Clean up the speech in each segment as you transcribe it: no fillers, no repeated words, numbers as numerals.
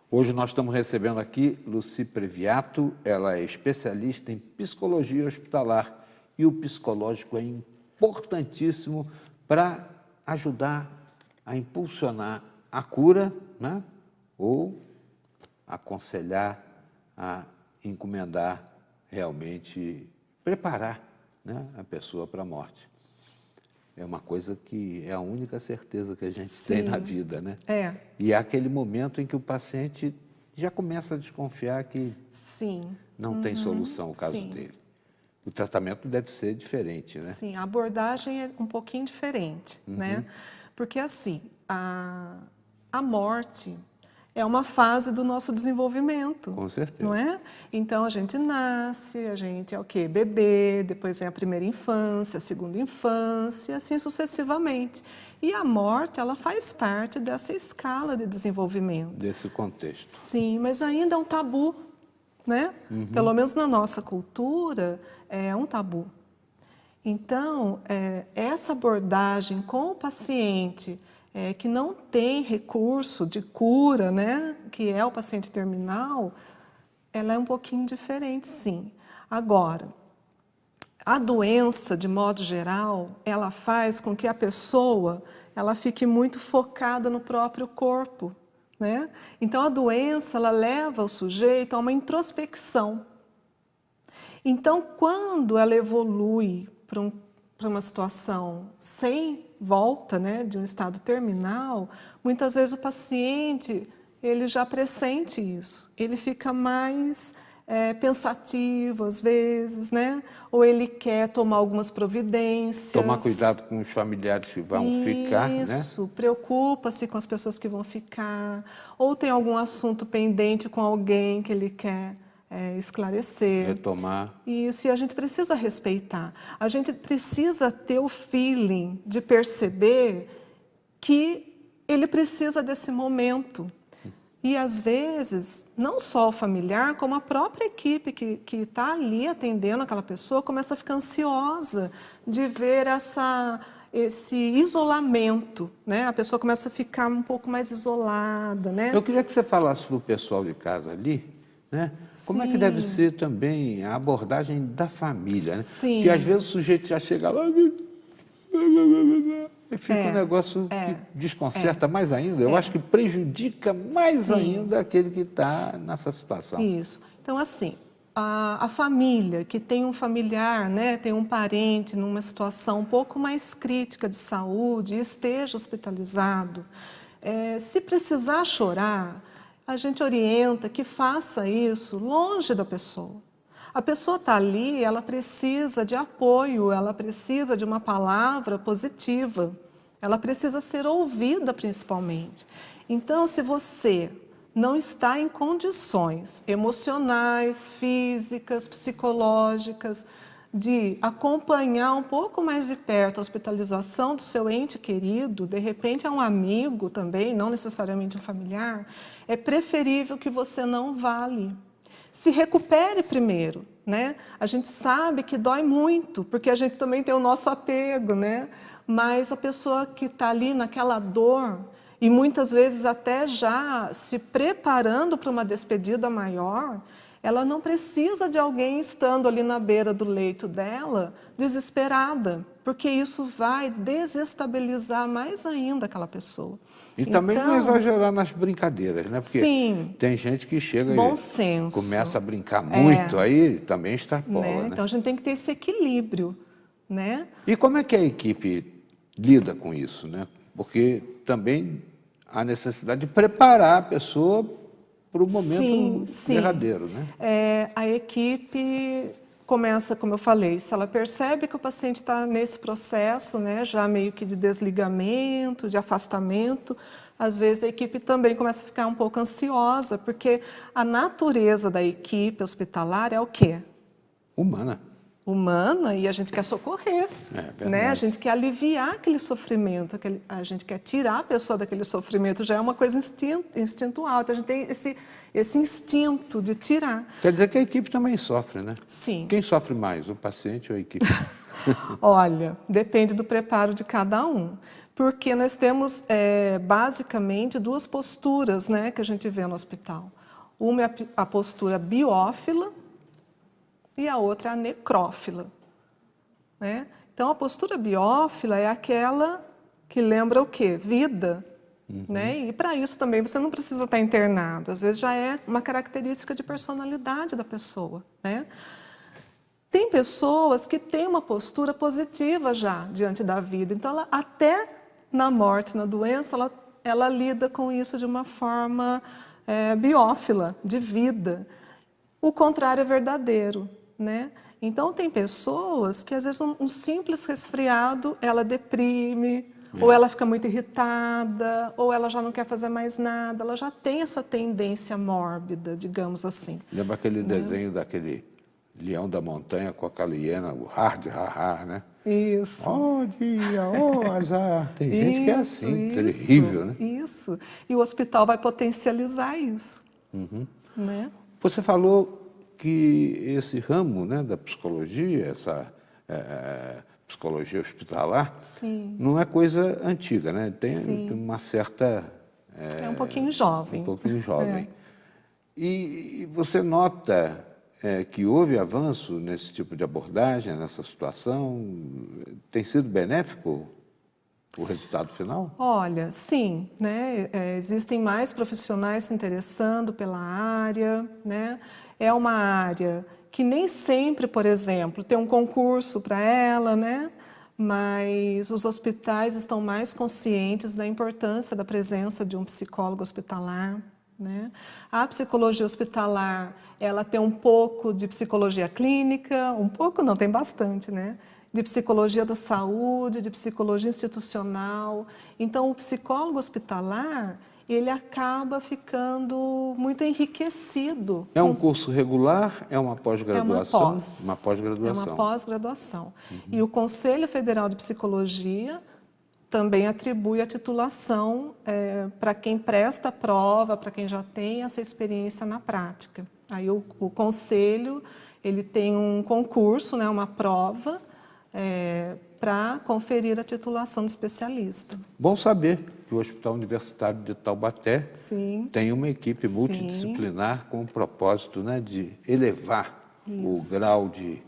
Hoje nós estamos recebendo aqui Lucy Previato, ela é especialista em psicologia hospitalar e o psicológico é importantíssimo para ajudar a impulsionar a cura, né? Ou aconselhar a encomendar realmente, preparar, né, a pessoa para a morte. É uma coisa que é a única certeza que a gente tem na vida, né? É. E é aquele momento em que o paciente já começa a desconfiar que não tem solução o caso dele. O tratamento deve ser diferente, né? Sim, a abordagem é um pouquinho diferente, né? Porque assim, a morte é uma fase do nosso desenvolvimento. Com certeza. Não é? Então, a gente nasce, a gente é o quê? Bebê, depois vem a primeira infância, a segunda infância, assim sucessivamente. E a morte, ela faz parte dessa escala de desenvolvimento. Desse contexto. Sim, mas ainda é um tabu, né? Pelo menos na nossa cultura, é um tabu. Então, essa abordagem com o paciente que não tem recurso de cura, né, que é o paciente terminal, ela é um pouquinho diferente, sim. Agora, a doença, de modo geral, ela faz com que a pessoa ela fique muito focada no próprio corpo, né? Então, a doença ela leva o sujeito a uma introspecção. Então, quando ela evolui para uma situação sem volta, né, de um estado terminal, muitas vezes o paciente ele já pressente isso, ele fica mais pensativo às vezes, né? Ou ele quer tomar algumas providências. Tomar cuidado com os familiares que vão ficar, né? Isso, preocupa-se com as pessoas que vão ficar, ou tem algum assunto pendente com alguém que ele quer esclarecer. Retomar. Isso, e a gente precisa respeitar. A gente precisa ter o feeling de perceber que ele precisa desse momento. E, às vezes, não só o familiar, como a própria equipe que está ali atendendo aquela pessoa começa a ficar ansiosa de ver esse isolamento, né? A pessoa começa a ficar um pouco mais isolada, né? Eu queria que você falasse para o pessoal de casa ali, né? Como é que deve ser também a abordagem da família, né? Sim. Porque às vezes o sujeito já chega lá e fica um negócio que desconcerta mais ainda. Eu acho que prejudica mais ainda aquele que está nessa situação. Isso. Então, assim, a família que tem um familiar, né, tem um parente numa situação um pouco mais crítica de saúde e esteja hospitalizado, se precisar chorar, a gente orienta que faça isso longe da pessoa. A pessoa está ali, ela precisa de apoio, ela precisa de uma palavra positiva, ela precisa ser ouvida principalmente. Então, se você não está em condições emocionais, físicas, psicológicas, de acompanhar um pouco mais de perto a hospitalização do seu ente querido, de repente é um amigo também, não necessariamente um familiar, é preferível que você não vá ali. Se recupere primeiro, né? A gente sabe que dói muito, porque a gente também tem o nosso apego, né? Mas a pessoa que está ali naquela dor, e muitas vezes até já se preparando para uma despedida maior, ela não precisa de alguém estando ali na beira do leito dela, desesperada, porque isso vai desestabilizar mais ainda aquela pessoa. E também não exagerar nas brincadeiras, né? Porque tem gente que chega e começa a brincar muito, aí também extrapola, né? Então a gente tem que ter esse equilíbrio, né? E como é que a equipe lida com isso, né? Porque também há necessidade de preparar a pessoa para o momento derradeiro, né? A equipe começa, como eu falei, se ela percebe que o paciente está nesse processo, né, já meio que de desligamento, de afastamento, às vezes a equipe também começa a ficar um pouco ansiosa, porque a natureza da equipe hospitalar é o quê? Humana. Humana, e a gente quer socorrer, né? A gente quer aliviar aquele sofrimento, a gente quer tirar a pessoa daquele sofrimento, já é uma coisa instintual, então a gente tem esse instinto de tirar. Quer dizer que a equipe também sofre, né? Sim. Quem sofre mais, o paciente ou a equipe? Olha, depende do preparo de cada um, porque nós temos basicamente duas posturas, né, que a gente vê no hospital. Uma é a postura biófila e a outra é a necrófila, né? Então, a postura biófila é aquela que lembra o quê? Vida. Né? E para isso também você não precisa estar internado, às vezes já é uma característica de personalidade da pessoa, né? Tem pessoas que têm uma postura positiva já diante da vida, então ela, até na morte, na doença, ela lida com isso de uma forma biófila, de vida. O contrário é verdadeiro, né? Então tem pessoas que às vezes um simples resfriado ela deprime, ou ela fica muito irritada, ou ela já não quer fazer mais nada, ela já tem essa tendência mórbida, digamos assim. Lembra aquele desenho daquele leão da montanha com aquela hiena, o hard, har, né? Isso. Oh dia, oh azar. Tem gente que é assim, terrível, né? Isso. E o hospital vai potencializar isso. Né? Você falou que esse ramo, né, da psicologia, essa psicologia hospitalar, Sim. não é coisa antiga, né? Tem uma certa... É um pouquinho jovem. Um pouquinho jovem. E você nota que houve avanço nesse tipo de abordagem, nessa situação? Tem sido benéfico o resultado final? Olha, sim, né? Existem mais profissionais se interessando pela área, né? É uma área que nem sempre, por exemplo, tem um concurso para ela, né? Mas os hospitais estão mais conscientes da importância da presença de um psicólogo hospitalar, né? A psicologia hospitalar, ela tem um pouco de psicologia clínica, um pouco não, tem bastante, né? De psicologia da saúde, de psicologia institucional. Então, o psicólogo hospitalar, ele acaba ficando muito enriquecido. É um curso regular? É uma pós-graduação? Uma pós-graduação. É uma pós-graduação. E o Conselho Federal de Psicologia também atribui a titulação para quem presta a prova, para quem já tem essa experiência na prática. Aí o Conselho, ele tem um concurso, né, uma prova, para conferir a titulação de especialista. Bom saber que o Hospital Universitário de Taubaté tem uma equipe multidisciplinar com o propósito, né, de elevar o grau de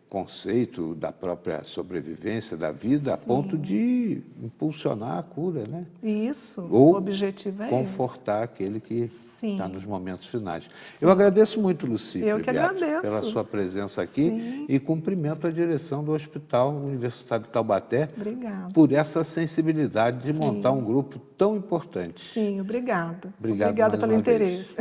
conceito da própria sobrevivência da vida a ponto de impulsionar a cura, né? Isso, ou o objetivo é confortar aquele que está nos momentos finais. Sim. Eu agradeço muito, Lucy Eu que agradeço. pela sua presença aqui e cumprimento a direção do Hospital Universitário de Taubaté por essa sensibilidade de montar um grupo tão importante. Sim, obrigada. Obrigado Obrigada pelo interesse.